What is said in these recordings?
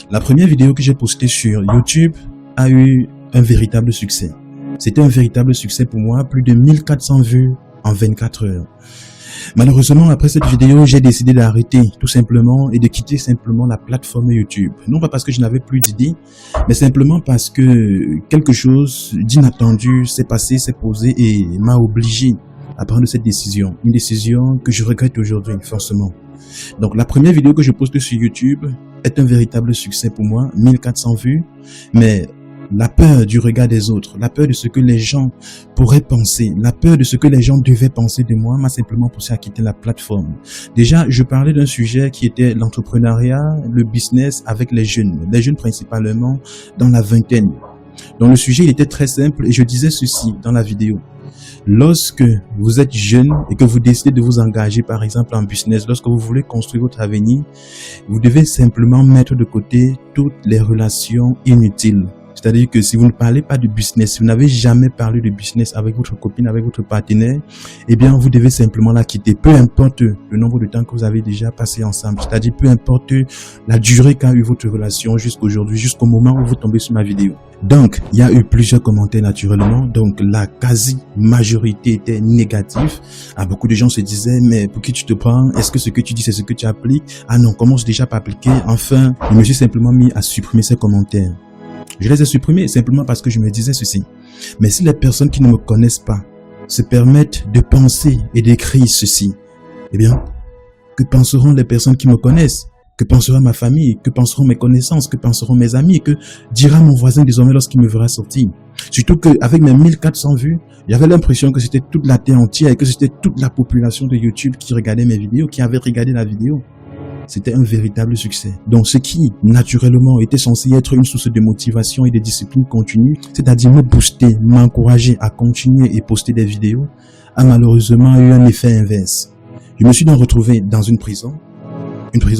La première vidéo que j'ai postée sur YouTube a eu un véritable succès. C'était un véritable succès pour moi, plus de 1400 vues en 24 heures. Malheureusement, après cette vidéo, j'ai décidé d'arrêter tout simplement et de quitter simplement la plateforme YouTube. Non pas parce que je n'avais plus d'idées, mais simplement parce que quelque chose d'inattendu s'est passé, s'est posé et m'a obligé à prendre cette décision. Une décision que je regrette aujourd'hui, forcément. Donc la première vidéo que je poste sur YouTube est un véritable succès pour moi, 1400 vues, mais la peur du regard des autres, la peur de ce que les gens pourraient penser, la peur de ce que les gens devaient penser de moi m'a simplement poussé à quitter la plateforme. Déjà, je parlais d'un sujet qui était l'entrepreneuriat, le business avec les jeunes principalement dans la vingtaine. Donc le sujet il était très simple et je disais ceci dans la vidéo. Lorsque vous êtes jeune et que vous décidez de vous engager par exemple en business, lorsque vous voulez construire votre avenir, vous devez simplement mettre de côté toutes les relations inutiles. C'est-à-dire que si vous ne parlez pas de business, si vous n'avez jamais parlé de business avec votre copine, avec votre partenaire, eh bien, vous devez simplement la quitter. Peu importe le nombre de temps que vous avez déjà passé ensemble. C'est-à-dire, peu importe la durée qu'a eu votre relation jusqu'aujourd'hui, jusqu'au moment où vous tombez sur ma vidéo. Donc, il y a eu plusieurs commentaires naturellement. Donc, la quasi-majorité était négative. Beaucoup de gens se disaient, mais pour qui tu te prends? Est-ce que ce que tu dis, c'est ce que tu appliques? Ah non, commence déjà par appliquer. Enfin, je me suis simplement mis à supprimer ces commentaires. Je les ai supprimés simplement parce que je me disais ceci. Mais si les personnes qui ne me connaissent pas se permettent de penser et d'écrire ceci, eh bien, que penseront les personnes qui me connaissent? Que pensera ma famille? Que penseront mes connaissances? Que penseront mes amis? Que dira mon voisin désormais lorsqu'il me verra sortir? Surtout qu'avec mes 1400 vues, j'avais l'impression que c'était toute la terre entière et que c'était toute la population de YouTube qui regardait mes vidéos, qui avait regardé la vidéo. C'était un véritable succès. Donc, ce qui, naturellement, était censé être une source de motivation et de discipline continue, c'est-à-dire me booster, m'encourager à continuer et poster des vidéos, a malheureusement eu un effet inverse. Je me suis donc retrouvé dans une prison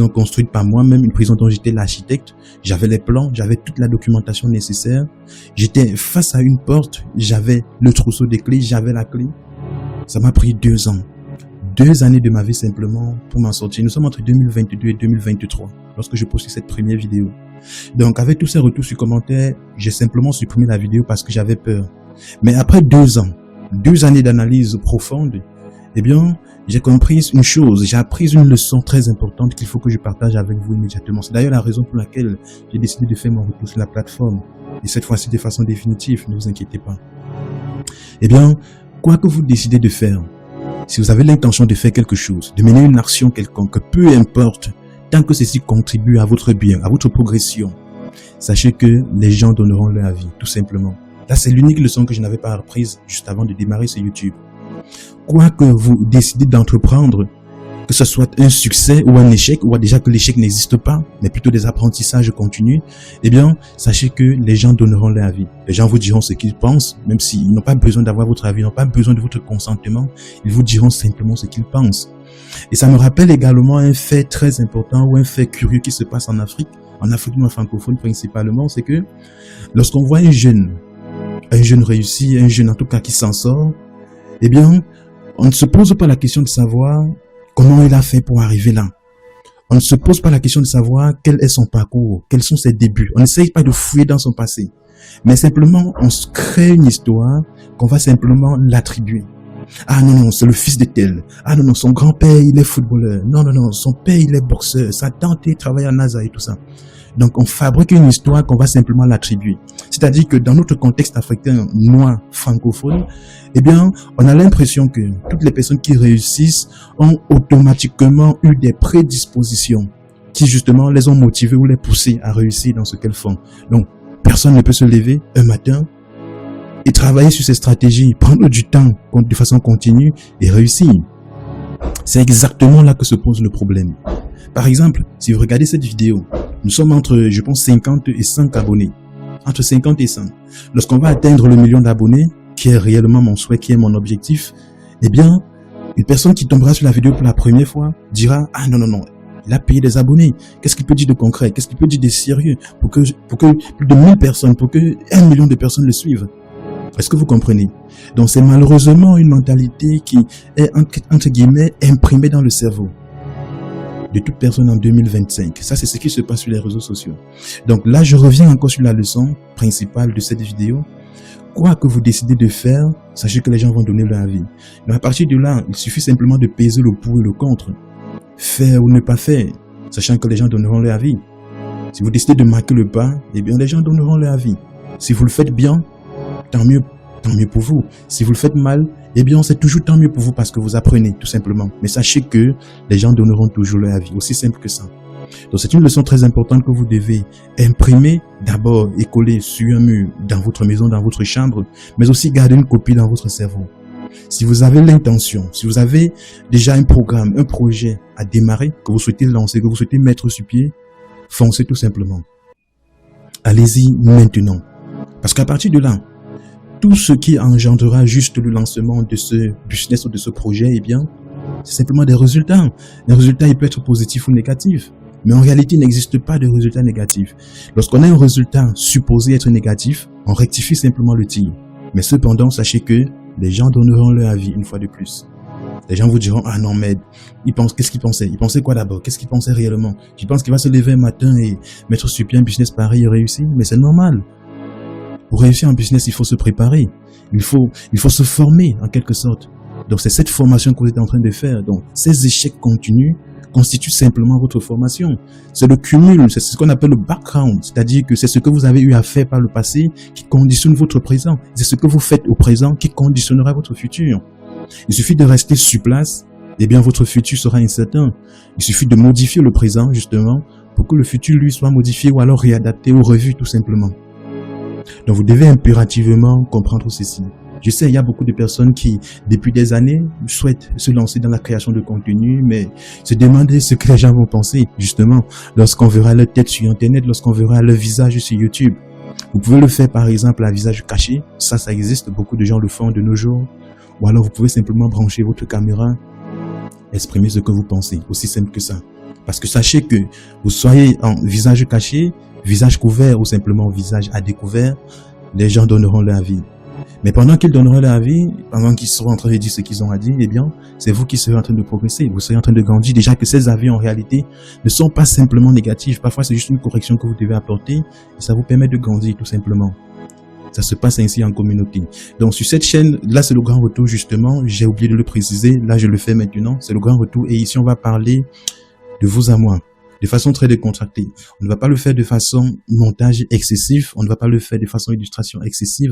construite par moi-même, une prison dont j'étais l'architecte. J'avais les plans, j'avais toute la documentation nécessaire. J'étais face à une porte, j'avais le trousseau des clés, j'avais la clé. Ça m'a pris 2 ans. 2 années de ma vie simplement pour m'en sortir. Nous sommes entre 2022 et 2023 lorsque je postais cette première vidéo. Donc avec tous ces retours sur commentaires, j'ai simplement supprimé la vidéo parce que j'avais peur. Mais après 2 ans, 2 années d'analyse profonde, eh bien, j'ai compris une chose, j'ai appris une leçon très importante qu'il faut que je partage avec vous immédiatement. C'est d'ailleurs la raison pour laquelle j'ai décidé de faire mon retour sur la plateforme. Et cette fois-ci de façon définitive, ne vous inquiétez pas. Eh bien, quoi que vous décidez de faire, si vous avez l'intention de faire quelque chose, de mener une action quelconque, peu importe, tant que ceci contribue à votre bien, à votre progression, sachez que les gens donneront leur avis, tout simplement. Là, c'est l'unique leçon que je n'avais pas apprise juste avant de démarrer sur YouTube. Quoi que vous décidez d'entreprendre, que ce soit un succès ou un échec, ou déjà que l'échec n'existe pas, mais plutôt des apprentissages continus, eh bien, sachez que les gens donneront leur avis. Les gens vous diront ce qu'ils pensent, même s'ils n'ont pas besoin d'avoir votre avis, ils n'ont pas besoin de votre consentement, ils vous diront simplement ce qu'ils pensent. Et ça me rappelle également un fait très important ou un fait curieux qui se passe en Afrique francophone principalement, c'est que lorsqu'on voit un jeune réussi, un jeune en tout cas qui s'en sort, eh bien, on ne se pose pas la question de savoir comment il a fait pour arriver là. On ne se pose pas la question de savoir quel est son parcours, quels sont ses débuts. On n'essaye pas de fouiller dans son passé. Mais simplement, on se crée une histoire qu'on va simplement l'attribuer. Ah non, non, c'est le fils de tel. Ah non, non, son grand-père, il est footballeur. Non, non, non, son père, il est boxeur. Sa tante, il travaille à NASA et tout ça. Donc, on fabrique une histoire qu'on va simplement l'attribuer. C'est-à-dire que dans notre contexte africain noir francophone, eh bien, on a l'impression que toutes les personnes qui réussissent ont automatiquement eu des prédispositions qui justement les ont motivées ou les poussées à réussir dans ce qu'elles font. Donc, personne ne peut se lever un matin et travailler sur ses stratégies, prendre du temps de façon continue et réussir. C'est exactement là que se pose le problème. Par exemple, si vous regardez cette vidéo, nous sommes entre, je pense, 50 et 100 abonnés. Entre 50 et 100. Lorsqu'on va atteindre le 1 million d'abonnés, qui est réellement mon souhait, qui est mon objectif, eh bien, une personne qui tombera sur la vidéo pour la première fois dira, ah non, non, non, il a payé des abonnés. Qu'est-ce qu'il peut dire de concret? Qu'est-ce qu'il peut dire de sérieux pour que plus de 1000 personnes, pour que 1 million de personnes le suivent? Est-ce que vous comprenez? Donc, c'est malheureusement une mentalité qui est, entre guillemets, imprimée dans le cerveau. de toute personne en 2025. Ça, c'est ce qui se passe sur les réseaux sociaux. Donc là, je reviens encore sur la leçon principale de cette vidéo. Quoi que vous décidez de faire, sachez que les gens vont donner leur avis. Mais à partir de là, il suffit simplement de peser le pour et le contre. Faire ou ne pas faire, sachant que les gens donneront leur avis. Si vous décidez de marquer le pas, eh bien, les gens donneront leur avis. Si vous le faites bien, tant mieux pour vous. Si vous le faites mal, eh bien, c'est toujours tant mieux pour vous parce que vous apprenez, tout simplement. Mais sachez que les gens donneront toujours leur avis. Aussi simple que ça. Donc, c'est une leçon très importante que vous devez imprimer d'abord et coller sur un mur dans votre maison, dans votre chambre, mais aussi garder une copie dans votre cerveau. Si vous avez l'intention, si vous avez déjà un programme, un projet à démarrer, que vous souhaitez lancer, que vous souhaitez mettre sur pied, foncez tout simplement. Allez-y maintenant. Parce qu'à partir de là, tout ce qui engendrera juste le lancement de ce business ou de ce projet, eh bien, c'est simplement des résultats. Les résultats, ils peuvent être positifs ou négatifs. Mais en réalité, il n'existe pas de résultat négatif. Lorsqu'on a un résultat supposé être négatif, on rectifie simplement le tir. Mais cependant, sachez que les gens donneront leur avis une fois de plus. Les gens vous diront, ah non, mais qu'est-ce qu'il pensait? Il pensait quoi d'abord? Qu'est-ce qu'il pensait réellement? Tu penses qu'il va se lever un matin et mettre sur pied un business pareil et réussir? Mais c'est normal. Pour réussir en business, il faut se préparer. Il faut se former, en quelque sorte. Donc, c'est cette formation que vous êtes en train de faire. Donc, ces échecs continus constituent simplement votre formation. C'est le cumul, c'est ce qu'on appelle le background. C'est-à-dire que c'est ce que vous avez eu à faire par le passé qui conditionne votre présent. C'est ce que vous faites au présent qui conditionnera votre futur. Il suffit de rester sur place, et bien votre futur sera incertain. Il suffit de modifier le présent, justement, pour que le futur, lui, soit modifié ou alors réadapté ou revu, tout simplement. Donc, vous devez impérativement comprendre ceci. Je sais, il y a beaucoup de personnes qui, depuis des années, souhaitent se lancer dans la création de contenu, mais se demander ce que les gens vont penser, justement, lorsqu'on verra leur tête sur Internet, lorsqu'on verra leur visage sur YouTube. Vous pouvez le faire, par exemple, à visage caché. Ça existe. Beaucoup de gens le font de nos jours. Ou alors, vous pouvez simplement brancher votre caméra, exprimer ce que vous pensez. Aussi simple que ça. Parce que sachez que vous soyez en visage caché, visage couvert ou simplement visage à découvert, les gens donneront leur avis. Mais pendant qu'ils donneront leur avis, pendant qu'ils seront en train de dire ce qu'ils ont à dire, eh bien, c'est vous qui serez en train de progresser, vous serez en train de grandir. Déjà que ces avis, en réalité, ne sont pas simplement négatifs. Parfois, c'est juste une correction que vous devez apporter et ça vous permet de grandir, tout simplement. Ça se passe ainsi en communauté. Donc, sur cette chaîne, là, c'est le grand retour, justement. J'ai oublié de le préciser. Là, je le fais maintenant. C'est le grand retour. Et ici, on va parler de vous à moi, de façon très décontractée. On ne va pas le faire de façon montage excessif, on ne va pas le faire de façon illustration excessive.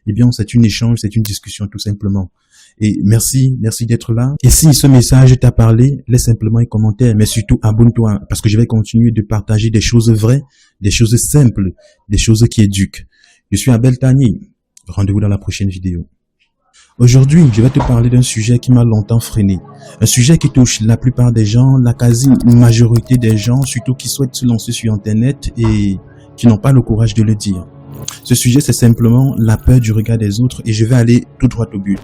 Eh bien, c'est un échange, c'est une discussion tout simplement. Et merci d'être là. Et si ce message t'a parlé, laisse simplement un commentaire, mais surtout abonne-toi, parce que je vais continuer de partager des choses vraies, des choses simples, des choses qui éduquent. Je suis Abel Tani. Rendez-vous dans la prochaine vidéo. Aujourd'hui, je vais te parler d'un sujet qui m'a longtemps freiné. Un sujet qui touche la plupart des gens, la quasi-majorité des gens, surtout qui souhaitent se lancer sur Internet et qui n'ont pas le courage de le dire. Ce sujet, c'est simplement la peur du regard des autres et je vais aller tout droit au but.